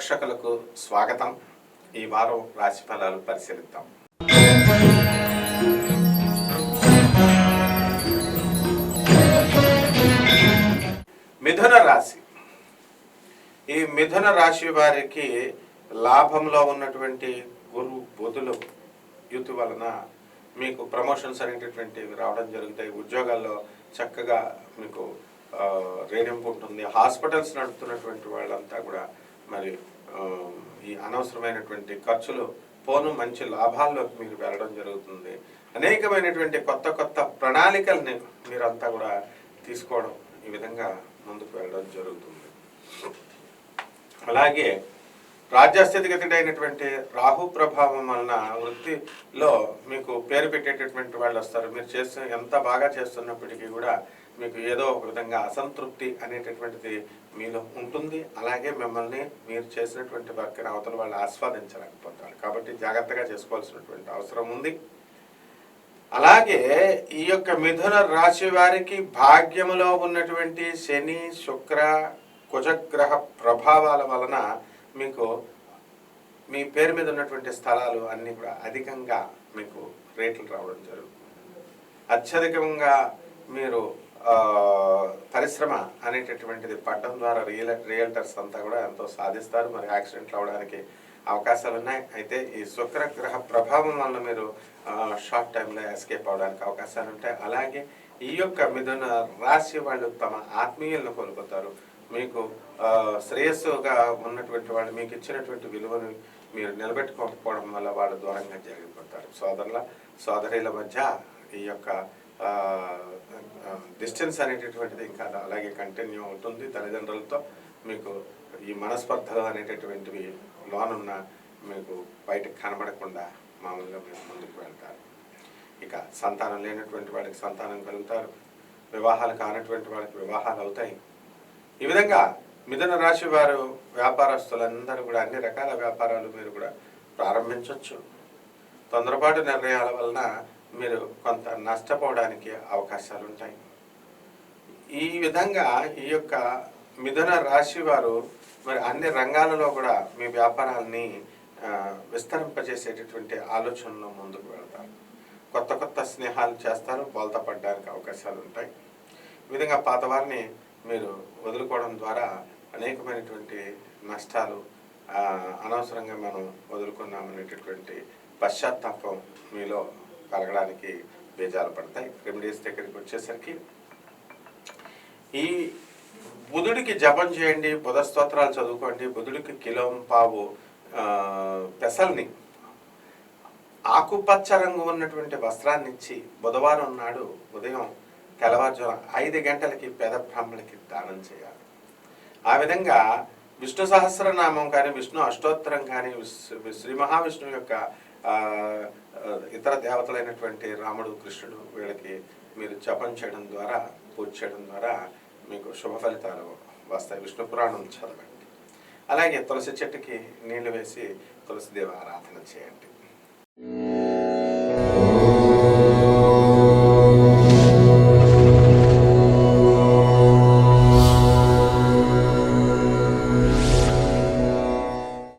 ప్రేక్షకులకు స్వాగతం. ఈ వారం రాశి ఫలాలు పరిశీలిద్దాం. మిథున రాశి. ఈ మిథున రాశి వారికి లాభంలో ఉన్నటువంటి గురు బుధులు యుతి వలన మీకు ప్రమోషన్స్ అనేటటువంటివి రావడం జరుగుతాయి. ఉద్యోగాల్లో చక్కగా మీకు రేణింపు ఉంటుంది. హాస్పిటల్స్ నడుపుతున్నటువంటి వాళ్ళంతా కూడా మరి ఈ అనవసరమైనటువంటి ఖర్చులు పోను మంచి లాభాల్లోకి మీరు వెళ్ళడం జరుగుతుంది. అనేకమైనటువంటి కొత్త కొత్త ప్రణాళికల్ని మీరంతా కూడా తీసుకోవడం, ఈ విధంగా ముందుకు వెళ్ళడం జరుగుతుంది. అలాగే రాజ్యస్థితిగతుడైనటువంటి రాహు ప్రభావం వలన వృత్తిలో మీకు పేరు పెట్టేటటువంటి వాళ్ళు వస్తారు. మీరు ఎంత బాగా చేస్తున్నప్పటికీ కూడా మీకు ఏదో ఒక విధంగా అసంతృప్తి అనేటటువంటిది మీలో ఉంటుంది. అలాగే మిమ్మల్ని మీరు చేసినటువంటి వర్క్ని అవతల వాళ్ళు ఆస్వాదించలేకపోతారు. కాబట్టి జాగ్రత్తగా చేసుకోవాల్సినటువంటి అవసరం ఉంది. అలాగే ఈ యొక్క మిథున రాశి వారికి భాగ్యములో ఉన్నటువంటి శని, శుక్ర, కుజగ్రహ ప్రభావాల వలన మీకు మీ పేరు మీద ఉన్నటువంటి స్థలాలు అన్నీ కూడా అధికంగా మీకు రేట్లు రావడం జరుగుతుంది. అత్యధికంగా మీరు పరిశ్రమ అనేటటువంటిది పట్టడం ద్వారా రియల్టర్స్ అంతా కూడా ఎంతో సాధిస్తారు. మరి యాక్సిడెంట్లు అవడానికి అవకాశాలు ఉన్నాయి. అయితే ఈ శుక్రగ్రహ ప్రభావం వల్ల మీరు షార్ట్ టైంలో ఎస్కేప్ అవడానికి అవకాశాలు ఉంటాయి. అలాగే ఈ యొక్క మిథున రాశి వాళ్ళు తమ ఆత్మీయులను కోల్పోతారు. మీకు శ్రేయస్సుగా ఉన్నటువంటి వాళ్ళు మీకు ఇచ్చినటువంటి విలువను మీరు నిలబెట్టుకోకపోవడం వల్ల వాళ్ళు దూరంగా జరిగిపోతారు. సోదరుల మధ్య ఈ యొక్క డిస్టెన్స్ అనేటటువంటిది ఇంకా అలాగే కంటిన్యూ అవుతుంది. తల్లిదండ్రులతో మీకు ఈ మనస్పర్ధలు అనేటటువంటివి లోనున్న మీకు బయటకు కనబడకుండా మామూలుగా మీరు ముందుకు వెళ్తారు. ఇక సంతానం లేనటువంటి వాడికి సంతానం కలుగుతారు. వివాహాలు కానటువంటి వాడికి వివాహాలు అవుతాయి. ఈ విధంగా మిథున రాశి వారు వ్యాపారస్తులందరూ కూడా అన్ని రకాల వ్యాపారాలు మీరు కూడా ప్రారంభించవచ్చు. తొందరపాటు నిర్ణయాల వలన మీరు కొంత నష్టపోవడానికి అవకాశాలు ఉంటాయి. ఈ విధంగా ఈ యొక్క మిథున రాశి వారు మరి అన్ని రంగాలలో కూడా మీ వ్యాపారాలని విస్తరింపజేసేటటువంటి ఆలోచనలో ముందుకు వెళ్తారు. కొత్త కొత్త స్నేహాలు చేస్తారు. బోల్తా పడడానికి అవకాశాలు ఉంటాయి. ఈ విధంగా పాత వారిని మీరు వదులుకోవడం ద్వారా అనేకమైనటువంటి నష్టాలు అనవసరంగా మనం వదులుకున్నామనేటటువంటి పశ్చాత్తాపం మీలో కలగడానికి బేజాలు పడతాయి. రెమెడీస్ దగ్గరికి వచ్చేసరికి ఈ బుధుడికి జపం చేయండి, బుధ స్తోత్రాలు చదువుకోండి. బుధుడికి కిలోంపావు పెసల్ని ఆకుపచ్చ రంగు ఉన్నటువంటి వస్త్రాన్ని ఇచ్చి బుధవారం నాడు ఉదయం తెల్లవారుజామున 5 గంటలకి పేద బ్రాహ్మణులకి దానం చేయాలి. ఆ విధంగా విష్ణు సహస్రనామం కానీ, విష్ణు అష్టోత్తరం కానీ, శ్రీ మహావిష్ణువు యొక్క ఇతర దేవతలైనటువంటి రాముడు, కృష్ణుడు వీళ్ళకి మీరు జపం చేయడం ద్వారా, పూజ చేయడం ద్వారా మీకు శుభ ఫలితాలు వస్తాయి. విష్ణు పురాణం చదవండి. అలాగే తులసి చెట్టుకి నీళ్లు వేసి తులసిదేవి ఆరాధన చేయండి.